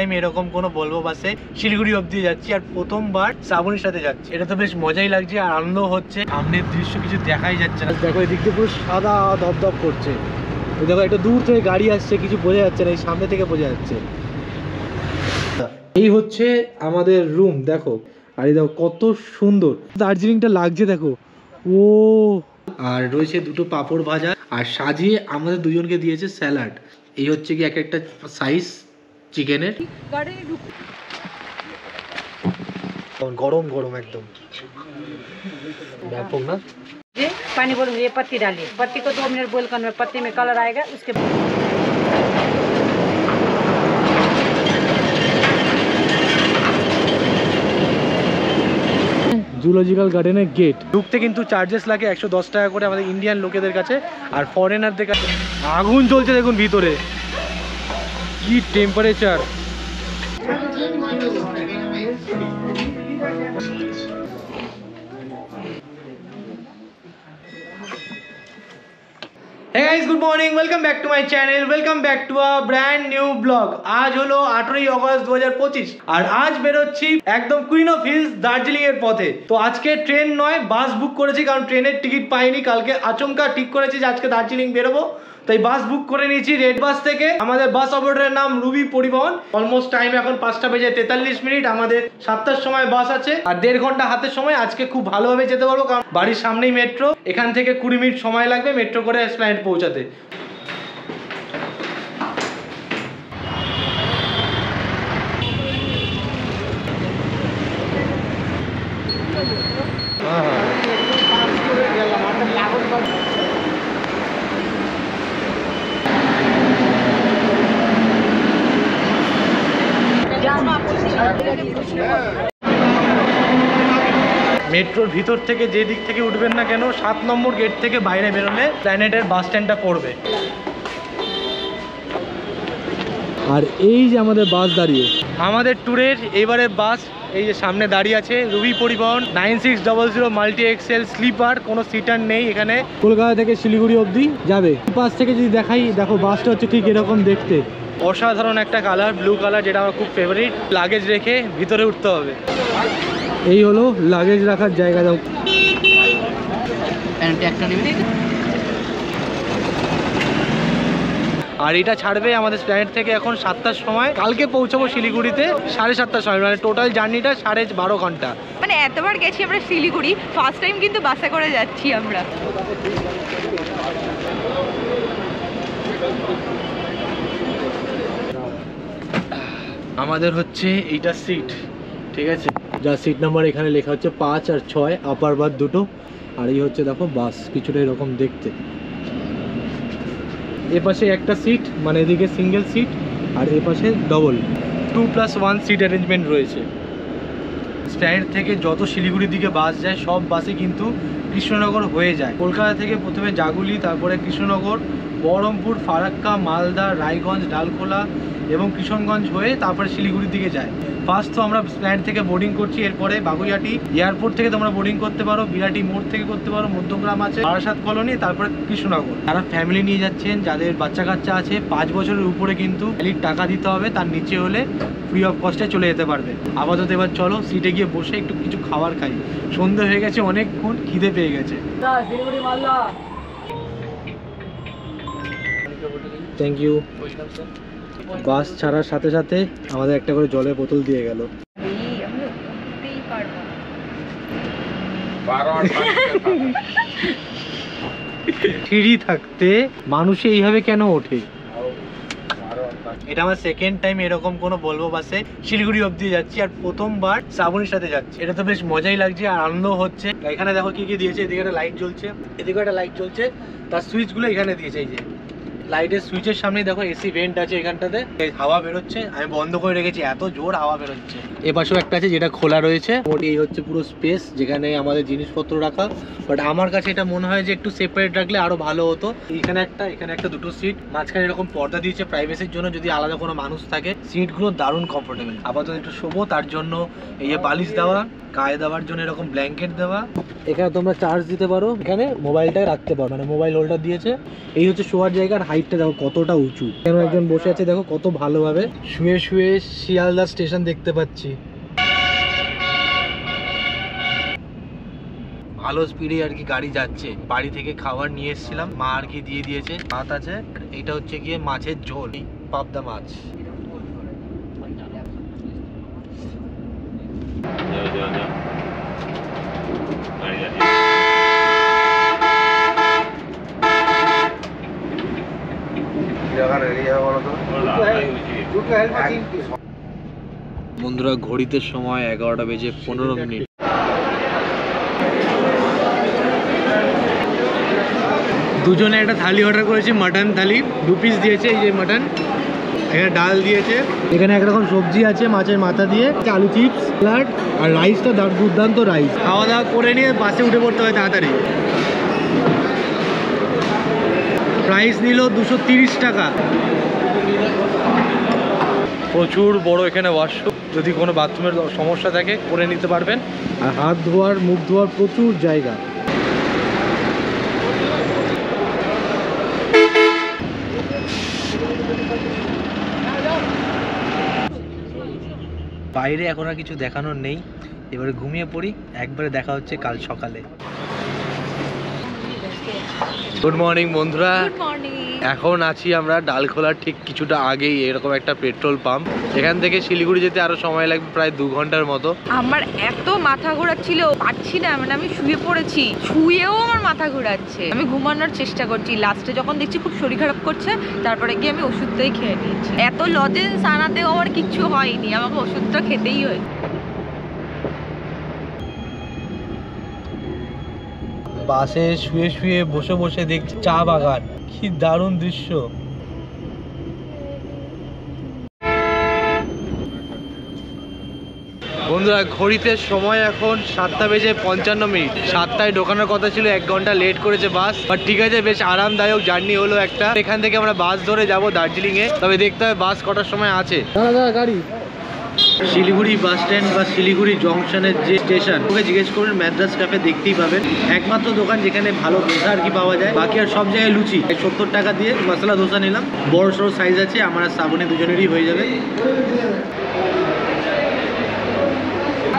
Time এরকম কোনো বলবো বাসে শিলিগুড়ি অবধি যাচ্ছি, আর প্রথমবার শ্রাবণীর সাথে যাচ্ছি। এটা তো বেশ মজাই লাগছে আর আনন্দ হচ্ছে। সামনের দৃশ্য কিছু দেখাই যাচ্ছে না, দেখো এদিক দিয়ে পুরো সাদা ধপধপ করছে। দেখো একটা দূর থেকে গাড়ি আসছে, কিছু বোঝা যাচ্ছে না, এই সামনে থেকে বোঝা যাচ্ছে। এই হচ্ছে আমাদের রুম, দেখো। আর এই দেখো কত সুন্দর দার্জিলিংটা লাগছে, দেখো। ও আর রয়েছে দুটো পাঁপড় ভাজা, আর সাজিয়ে আমাদের দুজনকে দিয়েছে স্যালাড। এই হচ্ছে কি এক একটা সাইজ চিকেনের। গরম গরম একদম ব্যাপক না। ये पानी बोल ये पत्ती डालिए, पत्ती को 2 मिनट बॉईल करना है, पत्ती में कलर आएगा उसके জুলজিক্যাল গার্ডেনের গেট ঢুকতে কিন্তু চার্জেস লাগে 110 টাকা করে আমাদের ইন্ডিয়ান লোকেদের কাছে, আর ফরেনারদের কাছে। আগুন চলছে দেখুন ভিতরে, কি temperature. Hey guys, good morning, welcome back to my channel, welcome back to a brand new vlog. আজ হলো 18 আগস্ট 2025 আর আজ বেরোচ্ছি একদম কুইন অফ হিলস দার্জিলিং এর পথে। তো আজকে ট্রেন নয়, বাস বুক করেছি, কারণ ট্রেনের টিকিট পাইনি। কালকে আচমকা ঠিক করেছি যে আজকে দার্জিলিং বেরোবো, তাই বাস বুক করে নিয়েছি রেড বাস থেকে। আমাদের বাস অপারেটরের নাম রুবি পরিবহন। অলমোস্ট টাইম এখন 5:43 আমাদের 7টার সময় বাস আছে, আর 1.5 ঘন্টা হাতের সময়। আজকে খুব ভালোভাবে যেতে পারবো, কারণ বাড়ির সামনেই মেট্রো, এখান থেকে 20 মিনিট সময় লাগবে মেট্রো করে এসপ্ল্যানেড পৌঁছাতে। মেট্রোর ভিতর থেকে যে দিক থেকে উঠবেন না কেন, 7 নম্বর গেট থেকে বাইরে বেরোলে প্ল্যানেটের বাস স্ট্যান্ডটা পড়বে। আর এই যে আমাদের বাস দাঁড়িয়ে, আমাদের ট্যুরের এবারে বাস এই যে সামনে দাঁড়িয়ে আছে, রুবি পরিবহন 9600 মাল্টি এক্সেল স্লিপার। কোনো সিটার নেই এখানে, কলকাতা থেকে শিলিগুড়ি অবধি যাবে। পাশ থেকে যদি দেখাই, দেখো বাসটা হচ্ছে ঠিক এরকম দেখতে, অসাধারণ একটা কালার, ব্লু কালার, যেটা আমার খুব ফেভারিট। লাগেজ রেখে ভিতরে উঠতে হবে। এই হলো লাগেজ রাখার জায়গা। দাও আর এটা ছাড়বে আমাদের প্ল্যানেট থেকে এখন 7টার সময়। কালকে পৌঁছাবো শিলিগুড়িতে 7:30টার সময়, মানে টোটাল জার্নিটা 12.5 ঘন্টা। মানে এতবার গেছি আমরা শিলিগুড়ি, ফার্স্ট টাইম কিন্তু বাসে করে যাচ্ছি আমরা। আমাদের হচ্ছে এইটা সিট, ঠিক আছে, যা সিট নাম্বার এখানে লেখা হচ্ছে 5 আর 6, আপার বাদ দুটো। আর এই হচ্ছে দেখো বাস কিছুটা এরকম দেখতে। এ পাশে একটা সিট, মানে এদিকে সিঙ্গেল সিট, আর এ পাশে ডবল 2+1 সিট অ্যারেঞ্জমেন্ট রয়েছে। স্ট্যান্ড থেকে যত শিলিগুড়ির দিকে বাস যায়, সব বাসে কিন্তু কৃষ্ণনগর হয়ে যায়। কলকাতা থেকে প্রথমে জাগুলি, তারপরে কৃষ্ণনগর, বহরমপুর, ফারাক্কা, মালদা, রায়গঞ্জ, ডালখোলা এবং কিশনগঞ্জ হয়ে তারপরে শিলিগুড়ির দিকে যায়। ফার্স্ট তো আমরা প্ল্যান্ট থেকে বোর্ডিং করছি, এরপরে বাগুইহাটি এয়ারপোর্ট থেকে তোমরা বোর্ডিং করতে পারো, বিরাটি মোড় থেকে করতে পারো, মধ্যগ্রাম আছে, বারাসাত কলোনি, তারপরে কৃষ্ণনগর। যারা ফ্যামিলি নিয়ে যাচ্ছেন, যাদের বাচ্চা কাচ্চা আছে, 5 বছরের উপরে কিন্তু টাকা দিতে হবে, তার নিচে হলে ফ্রি অফ কস্টে চলে যেতে পারবে। আপাতত এবার চলো সিটে গিয়ে বসে একটু কিছু খাবার খাই। সন্ধ্যে হয়ে গেছে, অনেকক্ষণ খিদে পেয়ে গেছে। Thank you. বাস ছাড়ার সাথে সাথে আমাদের একটা করে জলের বোতল দিয়ে গেল। সিঁড়ি থাকতে মানুষ এইভাবে কেন ওঠে? এটা আমার সেকেন্ড টাইম এরকম কোনো বলবো বাসে শিলিগুড়ি অবধি যাচ্ছি, আর প্রথমবার শ্রাবণীর সাথে যাচ্ছি। এটা তো বেশ মজাই লাগছে আর আনন্দ হচ্ছে। এখানে দেখো কি কি দিয়েছে, এদিকে একটা লাইট জ্বলছে, এদিকে একটা লাইট জ্বলছে, তার সুইচ গুলো এখানে দিয়েছে। এই যে লাইটের সুইচের সামনে দেখো এসি ভেন্ট আছে, এখানটাতে হাওয়া বেরোচ্ছে। আমি বন্ধ করে রেখেছি, এত জোর হাওয়া বেরোচ্ছে। এপাশেও একটা আছে যেটা খোলা রয়েছে। এই হচ্ছে পুরো স্পেস যেখানে আমাদের জিনিসপত্র রাখা, বাট আমার কাছে এটা মনে হয় যে একটু সেপারেট রাখলে আরো ভালো হতো। এখানে একটা দুটো সিট, মাঝখানে এরকম পর্দা দিয়েছে প্রাইভেসির জন্য, যদি আলাদা কোনো মানুষ থাকে। সিটগুলো দারুণ কমফোর্টেবল। আপাতত একটু শোবো, তার জন্য এই যে বালিশ দেওয়া, গায়ে দেওয়ার জন্য এরকম ব্ল্যাঙ্কেট দেওয়া। এখানে তোমরা চার্জ দিতে পারো, এখানে মোবাইলটা রাখতে পারো, মানে মোবাইল হোল্ডার দিয়েছে। এই হচ্ছে শোয়ার জায়গার হাইটটা দেখো কতটা উঁচু, কেন একজন বসে আছে দেখো কত ভালোভাবে শুয়ে শুয়ে শিয়ালদা স্টেশন দেখতে পাচ্ছি। ভালো স্পিডে আর কি গাড়ি যাচ্ছে। বাড়ি থেকে খাবার নিয়ে এসেছিলাম, মা আর কি দিয়ে দিয়েছে। ভাত আছে, এটা হচ্ছে গিয়ে মাছের ঝোল, পাবদা মাছ। বন্ধুরা ঘড়িতে সময় 11টা বেজে 15 মিনিট। দুজনে একটা থালি অর্ডার করেছি, মাটন থালি, 2 পিস দিয়েছে। এই যে মাটন, এখানে ডাল দিয়েছে, এখানে একরকম সবজি আছে মাছের মাথা দিয়ে, আলু চিপস, স্যালাড আর রাইসটা দুর্দান্ত রাইস। খাওয়া দাওয়া করে নিয়ে বাসে উঠে পড়তে হয় তাড়াতাড়ি। প্রাইস নিল 230 টাকা। প্রচুর বড় এখানে ওয়াশরুম, যদি কোনো বাথরুমের সমস্যা থাকে করে নিতে পারবেন। আর হাত ধোয়ার মুখ ধোয়ার প্রচুর জায়গা। বাইরে এখন আর কিছু দেখানোর নেই, এবারে ঘুমিয়ে পড়ি। একবারে দেখা হচ্ছে কাল সকালে। গুড মর্নিং বন্ধুরা, গুড মর্নিং। এখন আছি আমরা ডালখোলার ঠিক কিছুটা আগেই এরকম একটা পেট্রোল পাম্প। এখান থেকে শিলিগুড়ি যেতে আরো সময় লাগবে প্রায় 2 ঘন্টার মতো। আমার এত মাথা ঘোরাচ্ছিল, পারছি না, মানে আমি শুয়ে পড়েছি, শুয়েও আমার মাথা ঘোরাচ্ছে। আমি ঘুমানোর চেষ্টা করছি, লাস্টে যখন দেখছি খুব শরীর খারাপ করছে, তারপরে গিয়ে আমি ওষুধটাই খেয়ে নিয়েছি। এত লজেন্স আনাতেও আমার কিচ্ছু হয়নি, আমাকে ওষুধটা খেতেই হয়। বাসে শুয়ে শুয়ে বসে বসে দেখছি চা বাগান, কি দারুণ দৃশ্য। বন্ধুরা ঘড়িতে সময় এখন 7টা বেজে 55 মিনিট। 7টায় ঢোকানোর কথা ছিল, 1 ঘন্টা লেট করেছে বাস। বাট ঠিক আছে, বেশ আরামদায়ক জার্নি হলো একটা। এখান থেকে আমরা বাস ধরে যাব দার্জিলিং এ, তবে দেখতে হবে বাস কটার সময় আছে। দাদা গাড়ি শিলিগুড়ি বাস স্ট্যান্ড বা শিলিগুড়ি জংশনের যে স্টেশন, ওকে জিজ্ঞেস করুন, ম্যাদ্রাস ক্যাফে দেখতেই পাবেন। একমাত্র দোকান যেখানে ভালো ধোসা আর কি পাওয়া যায়, বাকি আর সব জায়গায় লুচি। 70 টাকা দিয়ে মশলা ধোসা নিলাম, বড় সড়ো সাইজ আছে, আমার আর শ্রাবণী দুজনেরই হয়ে যাবে।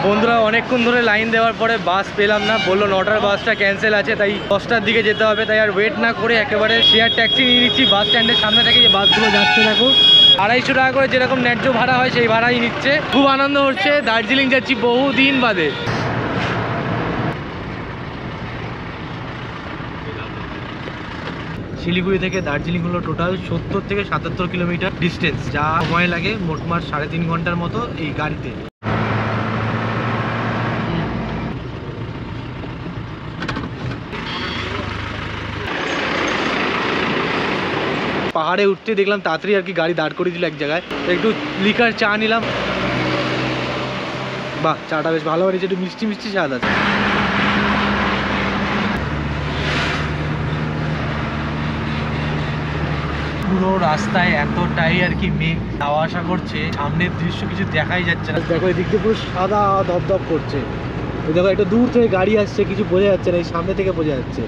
বন্ধুরা অনেকক্ষণ ধরে লাইন দেওয়ার পরে বাস পেলাম না, বললো 9টার বাসটা ক্যান্সেল আছে, তাই 10টার দিকে যেতে হবে। তাই আর ওয়েট না করে একেবারে শেয়ার ট্যাক্সি নিয়ে নিচ্ছি বাস স্ট্যান্ডের সামনে থেকে। যে বাসগুলো যাচ্ছে দেখো, 250 টাকা করে যেরকম ন্যায্য ভাড়া হয় সেই ভাড়াই নিচ্ছে। খুব আনন্দ হচ্ছে, দার্জিলিং যাচ্ছি বহুদিন বাদে। শিলিগুড়ি থেকে দার্জিলিং হলো টোটাল 70 থেকে 77 কিলোমিটার ডিস্টেন্স, যা সময় লাগে মোটমাট 3.5 ঘন্টার মতো এই গাড়িতে। পাহাড়ে উঠতে দেখলাম তাড়াতাড়ি আর কি গাড়ি দাঁড় করে দিল এক জায়গায়, একটু লিকার চা নিলাম। বাহ, চাটা বেশ ভালো বানিয়েছে, একটু মিষ্টি মিষ্টি স্বাদ আছে। পুরো রাস্তায় এতটাই আর কি মেঘ যাওয়া আসা করছে, সামনের দৃশ্য কিছু দেখাই যাচ্ছে না। দেখো এদিক দিয়ে পুরো সাদা দপদপ করছে। দেখো একটু দূর থেকে গাড়ি আসছে, কিছু বোঝা যাচ্ছে না, এই সামনে থেকে বোঝা যাচ্ছে।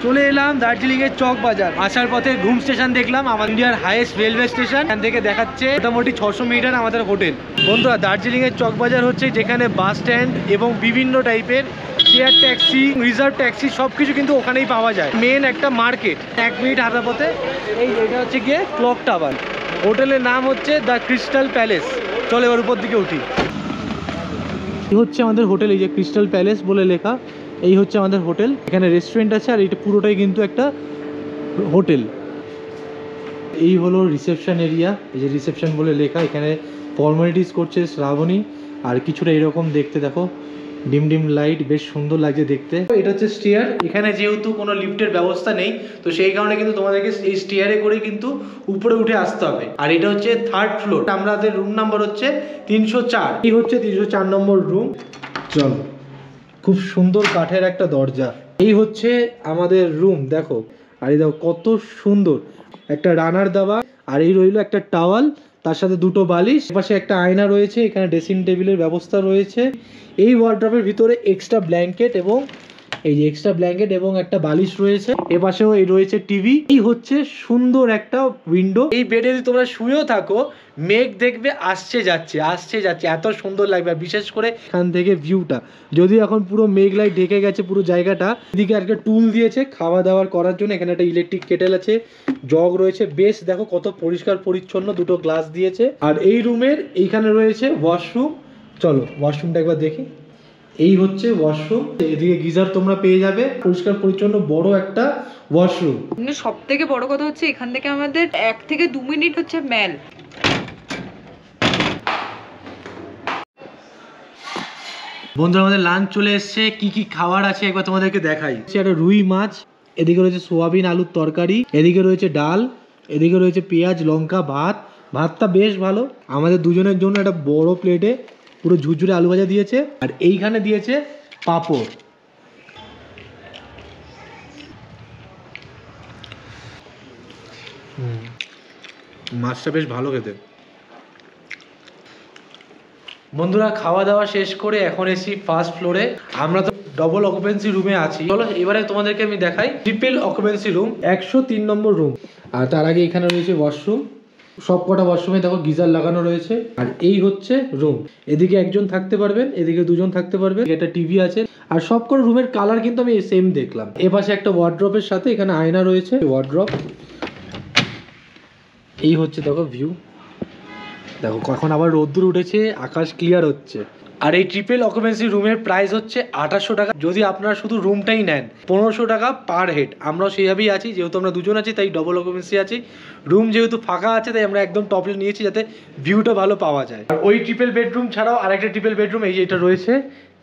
চলে এলাম দার্জিলিং এর চক বাজার। আসার পথে ঘুম স্টেশন দেখলাম, আমাদের ইন্ডিয়ার হাইয়েস্ট রেলওয়ে স্টেশন। এখান থেকে দেখাচ্ছে মোটামুটি 600 মিটার আমাদের হোটেল। বন্ধুরা দার্জিলিং এর চক বাজার হচ্ছে যেখানে বাস স্ট্যান্ড এবং বিভিন্ন টাইপের শেয়ার ট্যাক্সি, রিজার্ভ ট্যাক্সি সবকিছু কিন্তু ওখানেই পাওয়া যায়। মেন একটা মার্কেট, 1 মিনিট হাঁটা পথে। এটা হচ্ছে গিয়ে ক্লক টাওয়ার। হোটেলের নাম হচ্ছে দ্য ক্রিস্টাল প্যালেস। চলো এবার উপর দিকে উঠি। এই হচ্ছে আমাদের হোটেল, এই যে ক্রিস্টাল প্যালেস বলে লেখা, এই হচ্ছে আমাদের হোটেল। এখানে রেস্টুরেন্ট আছে আর এটা পুরোটাই কিন্তু একটা হোটেল। এই হলো রিসেপশন এরিয়া, এই যে রিসেপশন বলে লেখা। এখানে ফর্মালিটিস করছে শ্রাবণী, আর কিছুটা এরকম দেখতে দেখো ডিম ডিম লাইট, বেশ সুন্দর লাগছে দেখতে। এটা হচ্ছে স্টেয়ার। এখানে যেহেতু কোনো লিফটের ব্যবস্থা নেই, তো সেই কারণে কিন্তু তোমাদেরকে এই স্টেয়ারে করে কিন্তু উপরে উঠে আসতে হবে। আর এটা হচ্ছে 3rd ফ্লোর, আমাদের রুম নাম্বার হচ্ছে 304। এই হচ্ছে 304 নম্বর রুম। চলো, খুব সুন্দর কাঠের একটা দরজা। এই হচ্ছে আমাদের রুম, দেখো। আর এই দেখো কত সুন্দর একটা রানার দেওয়া। আর এই রইলো একটা টাওয়াল, তার সাথে দুটো বালিশ, পাশে একটা আয়না রয়েছে, এখানে ড্রেসিং টেবিলের ব্যবস্থা রয়েছে। এই ওয়ার্ড্রপের ভিতরে এক্সট্রা ব্ল্যাঙ্কেট এবং এই যে এক্সট্রা ব্ল্যাঙ্কেট এবং একটা বালিশ রয়েছে। এপাশেও এই রয়েছে টিভি। এই হচ্ছে সুন্দর একটা উইন্ডো। এই বেডে যদি তোমরা শুয়েও থাকো, মেঘ দেখবে আসছে যাচ্ছে আসছে যাচ্ছে, এত সুন্দর লাগবে। আর বিশেষ করে এখান থেকে ভিউটা, যদিও এখন পুরো মেঘলাই ঢেকে গেছে পুরো জায়গাটা। এদিকে একটা টুল দিয়েছে খাওয়া দাওয়ার করার জন্য, এখানে একটা ইলেকট্রিক কেটেল আছে, জগ রয়েছে। বেশ দেখো কত পরিষ্কার পরিচ্ছন্ন, দুটো গ্লাস দিয়েছে। আর এই রুমের এইখানে রয়েছে ওয়াশরুম। চলো ওয়াশরুমটা একবার দেখি। এই হচ্ছে ওয়াশরুম। এদিকে গিজার তোমরা পেয়ে যাবে, পরিষ্কার পরিচ্ছন্ন বড় একটা ওয়াশরুম। সব থেকে বড় কথা হচ্ছে এখান থেকে আমাদের 1 থেকে 2 মিনিট হচ্ছে ম্যাল। বন্ধুরা, আমাদের লাঞ্চ চলে এসছে। কি কি খাবার আছে একবার তোমাদেরকে দেখাই। একটা রুই মাছ, এদিকে রয়েছে সোয়াবিন আলুর তরকারি, এদিকে রয়েছে ডাল, এদিকে রয়েছে পেঁয়াজ লঙ্কা ভাত। ভাতটা বেশ ভালো। আমাদের দুজনের জন্য একটা বড় প্লেটে পুরো ঝুরঝুরে আলু ভাজা দিয়েছে। আর এইখানে দিয়েছে পাঁপড়। মাছটা বেশ ভালো খেতে। বন্ধুরা, খাওয়া দাওয়া শেষ করে এখন এসি 1st ফ্লোরে। আমরা তো ডবল অকুপেন্সি রুমে আছি। চলো এবারে তোমাদেরকে আমি দেখাই ট্রিপল অকুপেন্সি রুম, 103 নম্বর রুম। আর তার আগে এখানে রয়েছে ওয়াশরুম। সব কটা ওয়াশরুমে দেখো গিজার লাগানো রয়েছে। আর এই হচ্ছে রুম। এদিকে একজন থাকতে পারবেন, এদিকে দুজন থাকতে পারবেন। একটা টিভি আছে। আর সব কটা রুমের কালার কিন্তু আমি সেম দেখলাম। এপাশে একটা ওয়ার্ড্রপের সাথে এখানে আয়না রয়েছে, ওয়ার্ড্রপ। এই হচ্ছে দেখো ভিউ। দেখো এখন আবার রোদ্দুর উঠেছে, আকাশ ক্লিয়ার হচ্ছে। আর এই ট্রিপল অকুপেন্সি রুমের প্রাইস হচ্ছে 2800 টাকা। যদি আপনারা শুধু রুমটাই নেন 1500 টাকা পার হেড। আমরাও সেইভাবেই আছি, যেহেতু আমরা দুজন আছি তাই ডবল অকুপেন্সি আছি। রুম যেহেতু ফাঁকা আছে তাই আমরা একদম টপলে নিয়েছি, যাতে ভিউটা ভালো পাওয়া যায়। আর ওই ট্রিপল বেডরুম ছাড়াও আরেকটা ট্রিপল বেডরুম এই যে এটা রয়েছে,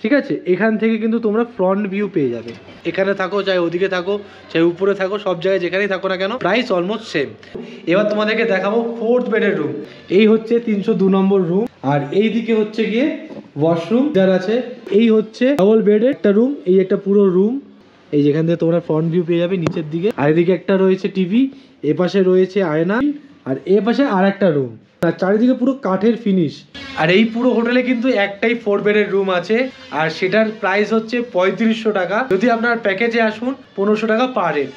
ঠিক আছে। এখান থেকে কিন্তু তোমরা ফ্রন্ট ভিউ পেয়ে যাবে। এখানে থাকো চাই ওদিকে থাকো চাই উপরে থাকো, সব জায়গায় যেখানেই থাকো না কেন প্রাইস অলমোস্ট সেম। এবার তোমাদেরকে দেখাবো 4th বেডের রুম। এই হচ্ছে 302 নম্বর রুম। আর এই দিকে হচ্ছে গিয়ে ওয়াশরুম যার আছে। এই হচ্ছে ডবল বেডের একটা রুম। এই একটা পুরো রুম, এই যেখান থেকে তোমরা ফ্রন্ট ভিউ পেয়ে যাবে নিচের দিকে। আর এদিকে একটা রয়েছে টিভি, এপাশে রয়েছে আয়না, আর এপাশে আর একটা রুম। আর চারিদিকে পুরো কাঠের ফিনিশ। আর এই পুরো হোটেলে কিন্তু একটাই 4 বেডের রুম আছে। আর সেটার প্রাইস হচ্ছে 3500 টাকা। যদি আপনার প্যাকেজে আসুন 1500 টাকা পার হেড।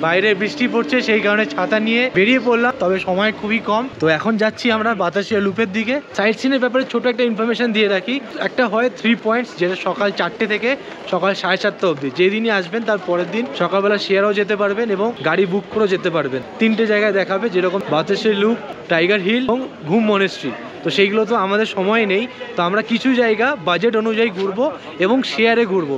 বাইরে বৃষ্টি পড়ছে, সেই কারণে ছাতা নিয়ে বেরিয়ে পড়লাম, তবে সময় খুবই কম। তো এখন যাচ্ছি আমরা বাতাসিয়া লুপের দিকে। সাইট সিনের ব্যাপারে ছোট একটা ইনফরমেশন দিয়ে রাখি। একটা হয় 3 পয়েন্টস, যেটা সকাল 4টে থেকে সকাল 7:30 অবধি। যেদিনই আসবেন তার পরের দিন সকালবেলা শেয়ারও যেতে পারবেন এবং গাড়ি বুক করেও যেতে পারবেন। 3টে জায়গায় দেখাবে, যেরকম বাতাসিয়া লুপ, টাইগার হিল এবং ঘুম মনেস্ট্রি। তো সেইগুলো তো আমাদের সময় নেই, তো আমরা কিছু জায়গা বাজেট অনুযায়ী ঘুরবো এবং শেয়ারে ঘুরবো।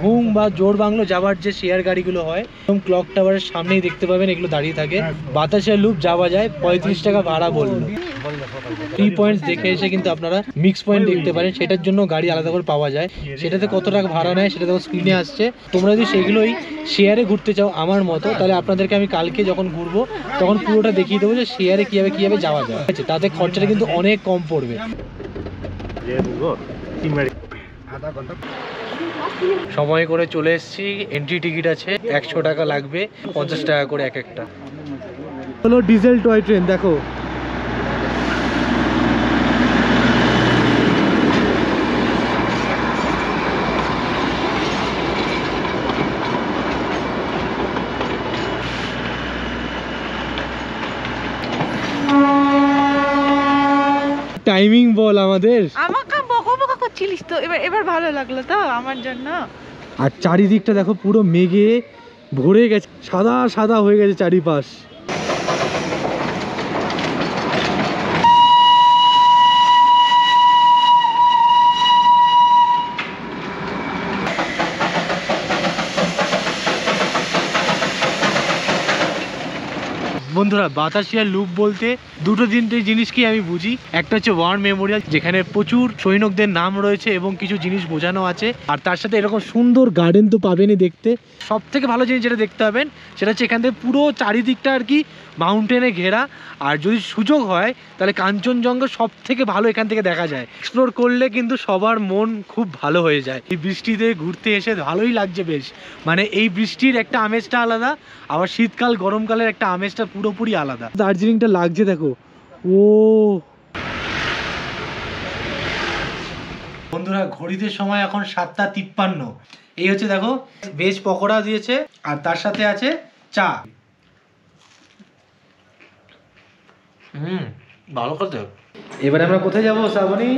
ঘুম বা জোর বাংলো যাওয়ার যে শেয়ার গাড়িগুলো হয়, এবং ক্লক টাওয়ারের সামনেই দেখতে পাবেন এগুলো দাঁড়িয়ে থাকে। বাতাসিয়া লুপ যাওয়া যায়, 35 টাকা ভাড়া বললো। 3 পয়েন্টস দেখে এসে কিন্তু আপনারা মিক্স পয়েন্ট দেখতে পারেন, সেটার জন্য গাড়ি আলাদা করে পাওয়া যায়। সেটাতে কত টাকা ভাড়া নেয় সেটা দেখো স্ক্রিনে আসছে। তোমরা যদি সেগুলোই শেয়ারে ঘুরতে চাও আমার মতো, তাহলে আপনাদেরকে আমি কালকে যখন ঘুরবো তখন পুরোটা দেখিয়ে দেবো যে শেয়ারে কীভাবে যাওয়া যায়। ঠিক আছে, তাতে খরচাটা কিন্তু অনেক কম পড়বে। সময় করে চলে এসেছি। এন্ট্রি টিকিট আছে 100 টাকা লাগবে, 50 টাকা করে এক একটা। হলো ডিজেল টয় ট্রেন, দেখো। টাইমিং বল আমাদের। আমাকে বকা করছিলিস তো, এবার ভালো লাগলো তো আমার জন্য। আর চারিদিকটা দেখো পুরো মেঘে ভরে গেছে, সাদা সাদা হয়ে গেছে চারিপাশ। বন্ধুরা বাতাসিয়া লুপ বলতে দুটো জিনিসকেই আমি বুঝি। একটা হচ্ছে ওয়ার মেমোরিয়াল, যেখানে প্রচুর সৈনিকদের নাম রয়েছে এবং কিছু জিনিস বোঝানো আছে, আর তার সাথে এরকম সুন্দর গার্ডেন তো পাবেনই দেখতে। সব থেকে ভালো জিনিস যেটা দেখতে পাবেন সেটা হচ্ছে এখান থেকে পুরো চারিদিকটা আর কি মাউন্টেনে ঘেরা, আর যদি সুযোগ হয় তাহলে কাঞ্চনজঙ্ঘা সব থেকে ভালো এখান থেকে দেখা যায়। এক্সপ্লোর করলে কিন্তু সবার মন খুব ভালো হয়ে যায়। এই বৃষ্টিতে ঘুরতে এসে ভালোই লাগছে বেশ, মানে এই বৃষ্টির একটা আমেজটা আলাদা, আবার শীতকাল গরমকালের একটা আমেজটা পুরোপুরি আলাদা। দার্জিলিংটা লাগছে দেখো। ও বন্ধুরা ঘড়িতে সময় এখন 7:53। এই হচ্ছে দেখো ভেজ পকোড়া দিয়েছে আর তার সাথে আছে চা। ভালো কথা। এবারে আমরা কোথায় যাবো শ্রাবণী?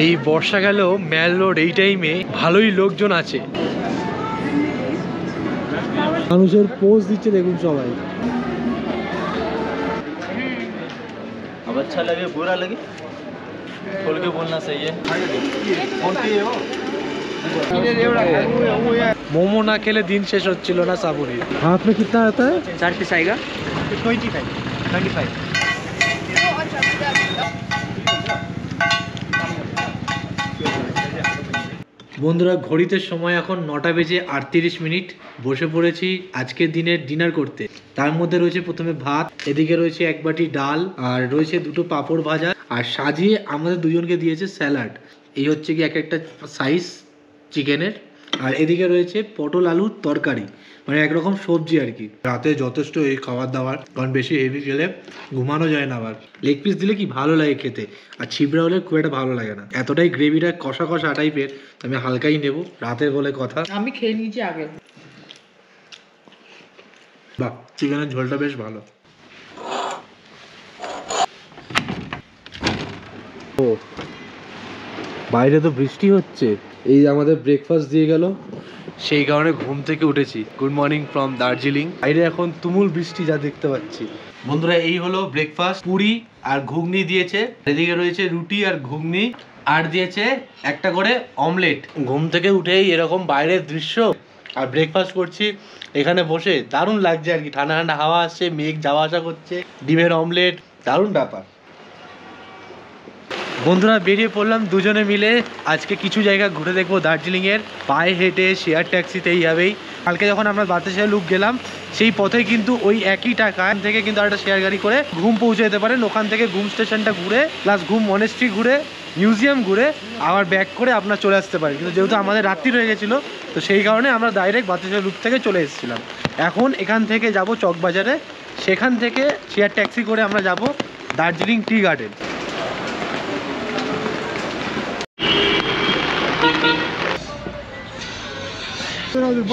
এই বর্ষাকালেও ম্যাল রোড এই টাইমে ভালোই লোকজন আছে, মানুষের পোজ দিচ্ছে দেখুন সবাই। अब अच्छा लगे बुरा लगे खोल के बोलना सही है। मोमो ना खेले दिन शेष होच्छिलो ना साबुरी। हाथ में कितना आता है? 4 पीस आएगा 25। বন্ধুরা ঘড়িতে সময় এখন 9:38। বসে পড়েছি আজকের দিনের ডিনার করতে। তার মধ্যে রয়েছে প্রথমে ভাত, এদিকে রয়েছে এক বাটি ডাল, আর রয়েছে দুটো পাঁপড় ভাজা, আর সাজিয়ে আমাদের দুজনকে দিয়েছে স্যালাড। এই হচ্ছে কি এক একটা সাইজ চিকেনের, আর এদিকে রয়েছে পটল আলুর তরকারি, মানে একরকম সবজি আর কি। রাতে যথেষ্ট এই খাবার দাবার, কারণ বেশি হেভি খেলে ঘুমানো যায় না। আবার লেগ পিস দিলে কি ভালো লাগে খেতে, আর ছিবড়া হলে খুব একটা ভালো লাগে না। এতটাই গ্রেভিটা কষা কষা টাইপের, আমি হালকাই নেব, রাতের বলে কথা। আমি খেয়ে নিয়েছি আগে। বাহ, চিকেনের ঝোলটা বেশ ভালো। ও বাইরে তো বৃষ্টি হচ্ছে, এই আমাদের ব্রেকফাস্ট দিয়ে গেল, সেই কারণে ঘুম থেকে উঠেছি। Good morning from Darjeeling. বাইরে এখন তুমুল বৃষ্টি যা দেখতে পাচ্ছি। বন্ধুরা এই হলো ব্রেকফাস্ট, পুরি আর ঘুগনি দিয়েছে, এদিকে রয়েছে রুটি আর ঘুগনি, আর দিয়েছে একটা করে অমলেট। ঘুম থেকে উঠেই এরকম বাইরের দৃশ্য আর ব্রেকফাস্ট করছি এখানে বসে, দারুণ লাগছে আর কি। ঠান্ডা ঠান্ডা হাওয়া আসছে, মেঘ যাওয়া আসা করছে, ডিমের অমলেট, দারুণ ব্যাপার। বন্ধুরা বেরিয়ে পড়লাম দুজনে মিলে, আজকে কিছু জায়গা ঘুরে দেখবো দার্জিলিংয়ের। পায়ে হেঁটে শেয়ার ট্যাক্সিতে এইভাবেই। কালকে যখন আমরা বাতাসিয়া লুপ গেলাম সেই পথে কিন্তু ওই একই টাকা থেকে কিন্তু একটা শেয়ার গাড়ি করে ঘুম পৌঁছে যেতে পারেন। ওখান থেকে ঘুম স্টেশনটা ঘুরে প্লাস ঘুম মনেস্ট্রি ঘুরে মিউজিয়াম ঘুরে আবার ব্যাক করে আপনার চলে আসতে পারেন। কিন্তু যেহেতু আমাদের রাত্রি রয়ে গেছিলো, তো সেই কারণে আমরা ডাইরেক্ট বাতাসিয়া লুপ থেকে চলে এসেছিলাম। এখন এখান থেকে যাব চকবাজারে, সেখান থেকে শেয়ার ট্যাক্সি করে আমরা যাব দার্জিলিং টি গার্ডেন।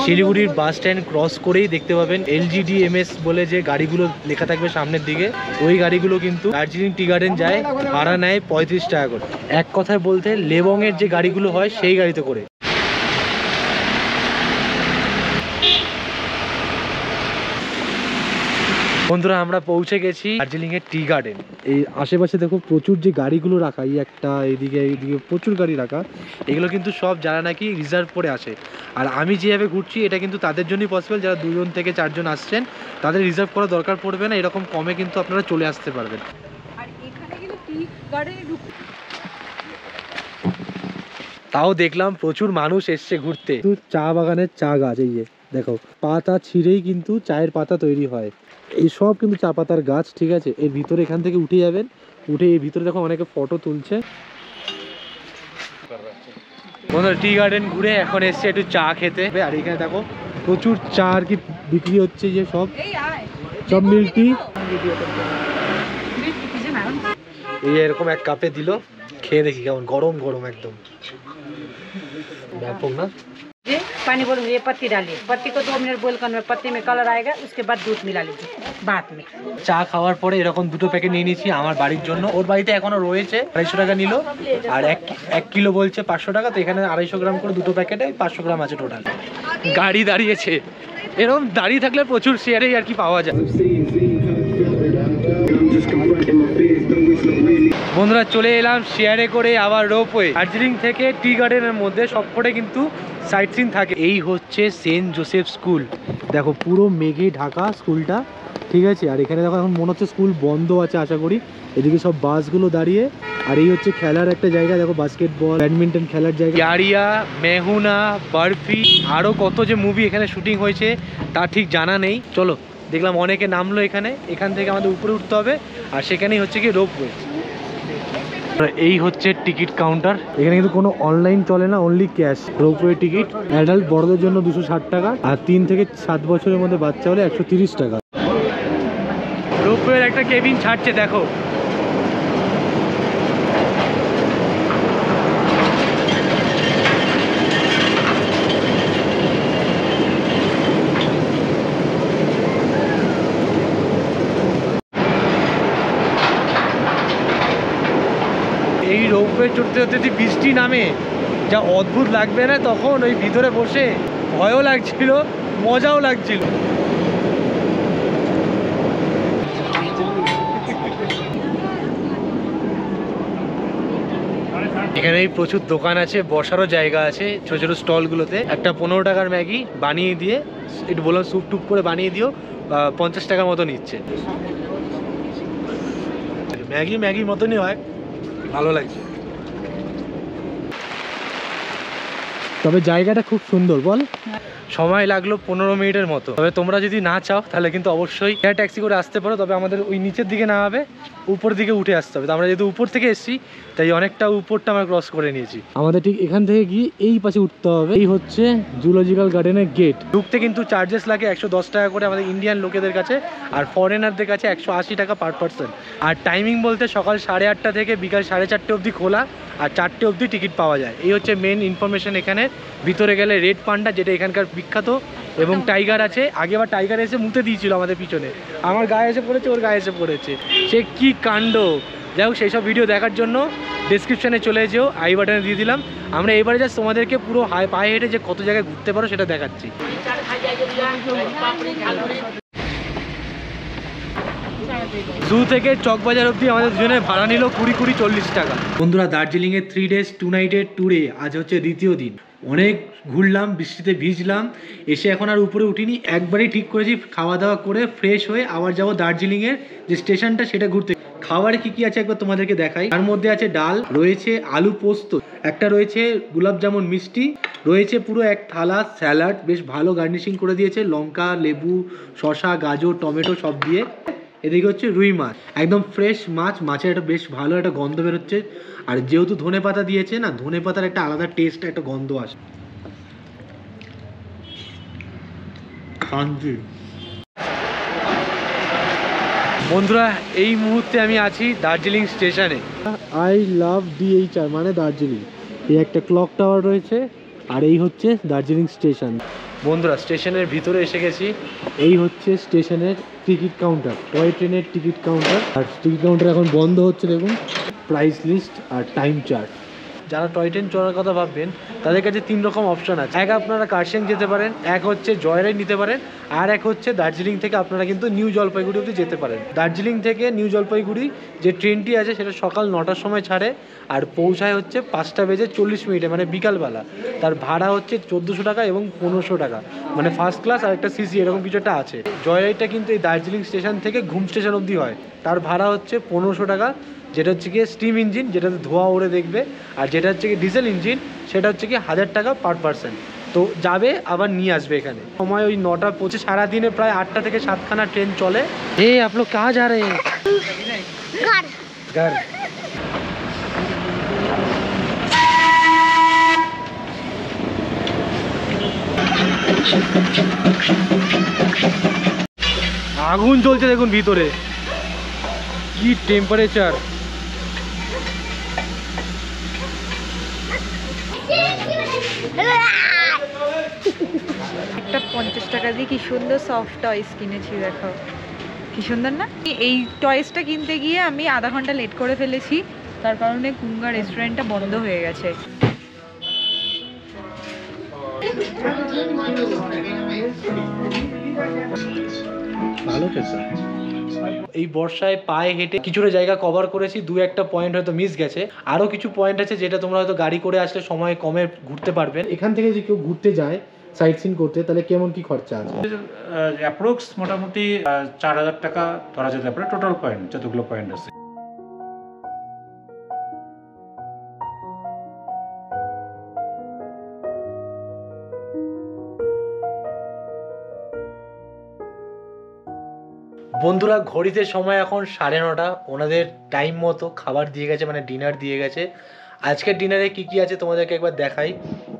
শিলিগুড়ির বাস স্ট্যান্ড ক্রস করেই দেখতে পাবেন LGDMS বলে যে গাড়িগুলো লেখা থাকবে সামনের দিকে, ওই গাড়িগুলো কিন্তু দার্জিলিং টি গার্ডেন যায়, ভাড়া নেয় 35 টাকা করে। এক কথায় বলতে লেবংয়ের যে গাড়িগুলো হয় সেই গাড়িতে করে। বন্ধুরা আমরা পৌঁছে গেছি দার্জিলিং এর টি গার্ডেন। এই আশেপাশে দেখো প্রচুর যে গাড়িগুলো রাখা, এই একটা এইদিকে প্রচুর গাড়ি রাখা, এগুলো কিন্তু সব যারা নাকি রিজার্ভ করে আসে। আর আমি যেভাবে ঘুরছি এটা কিন্তু তাদের জন্যই পসিবল, যারা 2 থেকে 4 জন আসছেন, তাদের রিজার্ভ করার দরকার পড়বে না, এরকম কমে কিন্তু আপনারা চলে আসতে পারবেন। আর এখানে কিন্তু টি গার্ডেনে তাও দেখলাম প্রচুর মানুষ এসছে ঘুরতে। চা বাগানের চা গাছ, এই যে দেখো পাতা ছিঁড়েই কিন্তু চায়ের পাতা তৈরি হয়। এই সব কিন্তু চা পাতার গাছ, ঠিক আছে। এর ভিতরে এখান থেকে উঠে যাবেন, উঠে এই ভিতরে দেখো অনেকে ফটো তুলছে। বন্ধুরা টি গার্ডেন ঘুরে এখন এসছে একটু চা খেতে, আর এখানে দেখো প্রচুর চা আর কি বিক্রি হচ্ছে, যে সব মিল্ক টি। এই এরকম এক কাপে দিল, খেয়ে দেখি কেমন, গরম গরম একদম ব্যাপক না। ये पानी बोलूँगी, ये पत्ती डालिए, पत्ती को 2 मिनट बॉईल करना है, पत्ती में कलर आएगा, उसके बाद दूध मिला लीजिए बाद में। চা খাওয়ার পরে এরকম 2টো প্যাকেট নিয়ে নিয়েছি আমার বাড়ির জন্য। ওর বাড়িতে এখনো রয়েছে, 250 টাকা নিল, আর 1 কিলো বলছে 500 টাকা, তো এখানে 250 গ্রাম করে 2টো প্যাকেটে 500 গ্রাম আছে টোটাল। গাড়ি দাঁড়িয়েছে, এরকম দাঁড়িয়ে থাকলে প্রচুর শেয়ারেই আর কি পাওয়া যায়। বন্ধুরা চলে এলাম শেয়ারে করে আবার রোপওয়ে। দার্জিলিং থেকে টি গার্ডেনের মধ্যে সবকটা কিন্তু সাইট সিন থাকে। এই হচ্ছে সেন্ট জোসেফ স্কুল, দেখো পুরো মেঘে ঢাকা স্কুলটা, ঠিক আছে। আর এখানে দেখো এখন মনে হচ্ছে স্কুল বন্ধ আছে আশা করি। এদিকে সব বাসগুলো দাঁড়িয়ে, আর এই হচ্ছে খেলার একটা জায়গা, দেখো বাস্কেটবল ব্যাডমিন্টন খেলার জায়গা। ইয়ারিয়া, মেহুনা, বার্ফি, আরও কত যে মুভি এখানে শুটিং হয়েছে তা ঠিক জানা নেই। চলো দেখলাম অনেকে নামলো এখানে, এখান থেকে আমাদের উপরে উঠতে হবে, আর সেখানেই হচ্ছে কি রোপওয়ে। এই হচ্ছে টিকিট কাউন্টার, এখানে কিন্তু কোনো অনলাইন চলে না, only cash. Ropeway ticket adult বড়দের জন্য 260 টাকা, আর 3 থেকে 7 বছরের মধ্যে বাচ্চা হলে 130 টাকা। রোপওয়ের একটা কেবিন ছাড়ছে দেখো, এই রোপওয়ে চড়তে চড়তে যদি বৃষ্টি নামে যা অদ্ভুত লাগবে না, তখন ওই ভিতরে বসে ভয়ও লাগছিল মজাও লাগছিল। এখানে প্রচুর দোকান আছে, বসারও জায়গা আছে ছোট ছোট স্টলগুলোতে। একটা 15 টাকার ম্যাগি বানিয়ে দিয়ে, একটু বললাম স্যুপ টুপ করে বানিয়ে দিও, 50 টাকার মতো নিচ্ছে। ম্যাগির মতনই হয়, ভালো লাগছে। তবে জায়গাটা খুব সুন্দর, বল। সময় লাগলো 15 মিনিটের মতো। তবে তোমরা যদি না চাও তাহলে কিন্তু অবশ্যই এয়ার ট্যাক্সি করে আসতে পারো। তবে আমাদের ওই নিচের দিকে না হবে, উপর দিকে উঠে আসতে হবে। তো আমরা যেহেতু উপর থেকে এসেছি, তাই অনেকটা উপরটা আমরা ক্রস করে নিয়েছি। আমাদের ঠিক এখান থেকে গিয়ে এই পাশে উঠতে হবে। এই হচ্ছে জুলজিক্যাল গার্ডেনের গেট। ঢুকতে কিন্তু চার্জেস লাগে 110 টাকা করে আমাদের ইন্ডিয়ান লোকেদের কাছে, আর ফরেনারদের কাছে 180 টাকা পার পার্সন। আর টাইমিং বলতে সকাল 8:30 থেকে বিকাল 4:30 অবধি খোলা, আর 4টে অবধি টিকিট পাওয়া যায়। এই হচ্ছে মেন ইনফরমেশন। এখানে ভিতরে গেলে রেড পান্ডা, যেটা এখানকার বিখ্যাত, এবং টাইগার আছে। আগেবার টাইগার এসে মুতে দিয়েছিল আমাদের পিছনে, আমার গায়ে এসে পড়েছে, ওর গায়ে এসে পড়েছে, সে কি কাণ্ড। যাই হোক, সেই সব ভিডিও দেখার জন্য ডেসক্রিপশানে চলে যেও, আই বাটনে দিয়ে দিলাম। আমরা এবারে জাস্ট তোমাদেরকে পুরো পায়ে হেঁটে যে কত জায়গায় ঘুরতে পারো সেটা দেখাচ্ছি। জু থেকে চকবাজার অবধি আমাদের দুজনের ভাড়া নিল 20-40 টাকা। বন্ধুরা, দার্জিলিংয়ে 3 ডেজ 2 নাইটের ট্যুরে আজ হচ্ছে দ্বিতীয় দিন। অনেক ঘুরলাম, বৃষ্টিতে ভিজলাম, এসে এখন আর উপরে উঠিনি। একবারই ঠিক করেছি খাওয়া দাওয়া করে ফ্রেশ হয়ে আবার যাবো দার্জিলিংয়ের যে স্টেশনটা সেটা ঘুরতে। খাবারে কি কি আছে একবার তোমাদেরকে দেখাই। তার মধ্যে আছে ডাল, রয়েছে আলু পোস্ত, একটা রয়েছে গোলাপ জামুন মিষ্টি, রয়েছে পুরো এক থালা স্যালাড, বেশ ভালো গার্নিশিং করে দিয়েছে, লঙ্কা, লেবু, শসা, গাজর, টমেটো সব দিয়ে। এদিকে হচ্ছে রুই মাছ, একদম ফ্রেশ মাছ, মাছের একটা বেশ ভালো একটা গন্ধ বেরোচ্ছে। আর যেহেতু ধনে পাতা দিয়েছে না, ধনে পাতার একটা আলাদা টেস্ট, একটা গন্ধ আসে। বন্ধুরা, এই মুহূর্তে আমি আছি দার্জিলিং স্টেশনে। আই লাভ DHR মানে দার্জিলিং। এই একটা ক্লক টাওয়ার রয়েছে, আর এই হচ্ছে দার্জিলিং স্টেশন। বন্ধুরা, স্টেশনের ভিতরে এসে গেছি। এই হচ্ছে স্টেশনের টিকিট কাউন্টার, টয় ট্রেনের টিকিট কাউন্টার। আর টিকিট কাউন্টার এখন বন্ধ হচ্ছে, দেখুন প্রাইস লিস্ট আর টাইম চার্ট। যারা টয় ট্রেন চড়ার কথা ভাববেন তাদের কাছে 3 রকম অপশন আছে। এক, আপনারা কার্শিয়াং যেতে পারেন, এক হচ্ছে জয়রাইড নিতে পারেন, আর এক হচ্ছে দার্জিলিং থেকে আপনারা কিন্তু নিউ জলপাইগুড়ি অবধি যেতে পারেন। দার্জিলিং থেকে নিউ জলপাইগুড়ি যে ট্রেনটি আছে সেটা সকাল 9টার সময় ছাড়ে, আর পৌঁছায় হচ্ছে 5:40 মানে বিকালবেলা। তার ভাড়া হচ্ছে 1400 টাকা এবং 1500 টাকা, মানে ফার্স্ট ক্লাস আর একটা সিসি এরকম কিছু একটা আছে। জয়রাইডটা কিন্তু এই দার্জিলিং স্টেশন থেকে ঘুম স্টেশন অবধি হয়, তার ভাড়া হচ্ছে 1500 টাকা, যেটা হচ্ছে গিয়ে স্টিম ইঞ্জিন, যেটাতে ধোঁয়া ওড়ে দেখবে, আর যেটা হচ্ছে কি ডিজেল ইঞ্জিন, সেটা হচ্ছে কি 1000 টাকা পার পার্সন। তো যাবে আবার নিয়ে আসবে এখানে। সময় ওই 9টা, সারাদিনে প্রায় 8টা থেকে 7খানা ট্রেন চলে। হে आप लोग कहाँ जा रहे हैं? घर। আগুন জ্বলছে দেখুন ভিতরে, কি টেম্পারেচার। একটা 50 টাকা দিয়ে কি সুন্দর সফট টয়েস কিনেছি, দেখো কি সুন্দর না। এই টয়েসটা কিনতে গিয়ে আমি আধা ঘন্টা লেট করে ফেলেছি, তার কারণে কুঙ্গা রেস্টুরেন্টটা বন্ধ হয়ে গেছে। ভালো খেতে, এই বর্ষায় পায়ে হেঁটে কিছুটা জায়গা কভার করেছি, 2-1টা পয়েন্ট হয়তো মিস গেছে, আরও কিছু পয়েন্ট আছে যেটা তোমরা হয়তো গাড়ি করে আসলে সময় কমে ঘুরতে পারবেন। এখান থেকে যদি কেউ ঘুরতে যায় সাইট সিন করতে, তাহলে কেমন কি খরচা আছে? অ্যাপ্রক্স মোটামুটি 4000 টাকা ধরা যেতে পারে টোটাল পয়েন্ট, যতগুলো পয়েন্ট আছে। বন্ধুরা ঘড়িতে সময় এখন 9:30, ওনাদের টাইম মতো খাবার দিয়ে গেছে, মানে ডিনার দিয়ে গেছে। আজকের ডিনারে কি কি আছে তোমাদেরকে একবার দেখাই।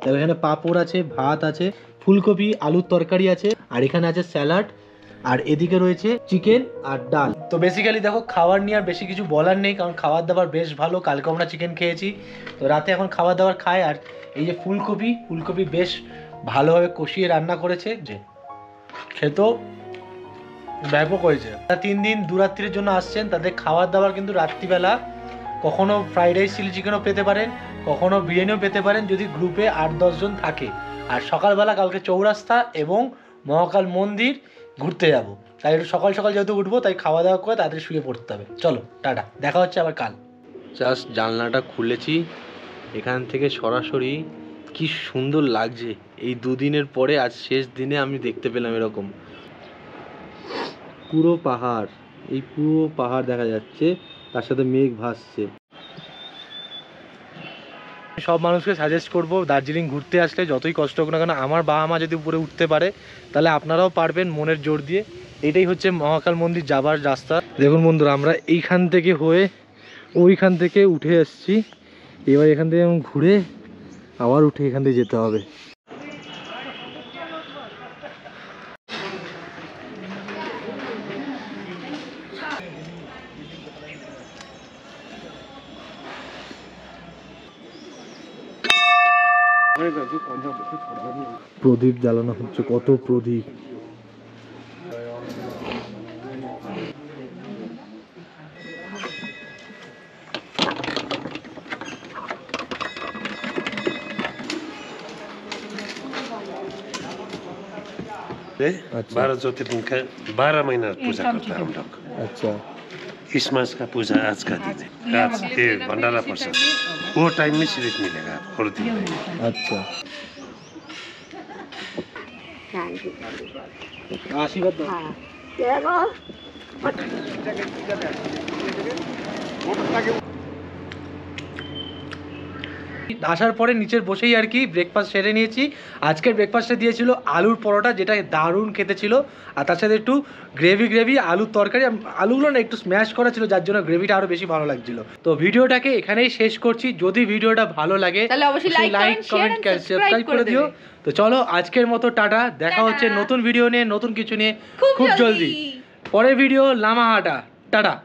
তবে এখানে পাঁপড় আছে, ভাত আছে, ফুলকপি আলুর তরকারি আছে, আর এখানে আছে স্যালাড, আর এদিকে রয়েছে চিকেন আর ডাল। তো বেসিক্যালি দেখো খাবার নিয়ে আর বেশি কিছু বলার নেই, কারণ খাবার দাবার বেশ ভালো। কালকে আমরা চিকেন খেয়েছি, তো রাতে এখন খাবার দাবার খাই। আর এই যে ফুলকপি বেশ ভালোভাবে কষিয়ে রান্না করেছে, যে খেতেও ব্যাপক হয়েছে। তারা 3 দিন 2 রাত্রির জন্য আসছেন, তাদের খাবার দাবার কিন্তু রাত্রিবেলা কখনো ফ্রাইড রাইস চিলি চিকেনও পেতে পারেন, কখনো বিরিয়ানিও পেতে পারেন যদি গ্রুপে 8-10 জন থাকে। আর সকালবেলা কালকে চৌরাস্তা এবং মহাকাল মন্দির ঘুরতে যাব, তাই একটু সকাল সকাল যেহেতু উঠবো, তাই খাওয়া দাওয়া করে তাড়াতাড়ি শুয়ে পড়তে হবে। চলো টাটা, দেখা হচ্ছে আবার কাল। জাস্ট জানলাটা খুলেছি, এখান থেকে সরাসরি কি সুন্দর লাগছে। এই 2 দিনের পরে আজ শেষ দিনে আমি দেখতে পেলাম এরকম পুরো পাহাড়, এই পুরো পাহাড় দেখা যাচ্ছে, তার সাথে মেঘ ভাসছে। সব মানুষকে সাজেস্ট করব দার্জিলিং ঘুরতে আসলে যতই কষ্ট হোক না কেন, আমার বাবা মা যদি উপরে উঠতে পারে তাহলে আপনারাও পারবেন মনের জোর দিয়ে। এটাই হচ্ছে মহাকাল মন্দির যাবার রাস্তা। দেখুন বন্ধুরা, আমরা এইখান থেকে হয়ে ওইখান থেকে উঠে এসেছি, এবার এখান থেকে ঘুরে আবার উঠে এখান থেকে যেতে হবে। প্রদীপ জ্বালানো হচ্ছে, কত প্রদীপ। अच्छा। 12 ज्योतिर्लिंग का 12 महीना पूजा करता है हम लोग। अच्छा, इस मास का पूजा आज का दिन है, आज ये भंडारा प्रसाद वो टाइम में सिर्फ मिलेगा और दिन में। अच्छा। आशीर्वाद दो। আসার পরে নিচের বসেই আর কি ব্রেকফাস্ট সেরে নিয়েছি। আজকের ব্রেকফাস্টে দিয়েছিল আলুর পরোটা, যেটা দারুণ খেতে ছিল, আর তার সাথে একটু গ্রেভি আলুর তরকারি। আলুগুলো না একটু স্ম্যাশ করা ছিল, যার জন্য গ্রেভিটা আরো বেশি ভালো লাগছিল। তো ভিডিওটাকে এখানেই শেষ করছি। যদি ভিডিওটা ভালো লাগে তাহলে অবশ্যই লাইক কমেন্ট সাবস্ক্রাইব করে দিও। তো চলো আজকের মতো টাটা, দেখা হচ্ছে নতুন ভিডিও নিয়ে, নতুন কিছু নিয়ে খুব জলদি। পরের ভিডিও লামাহাটা, টাটা।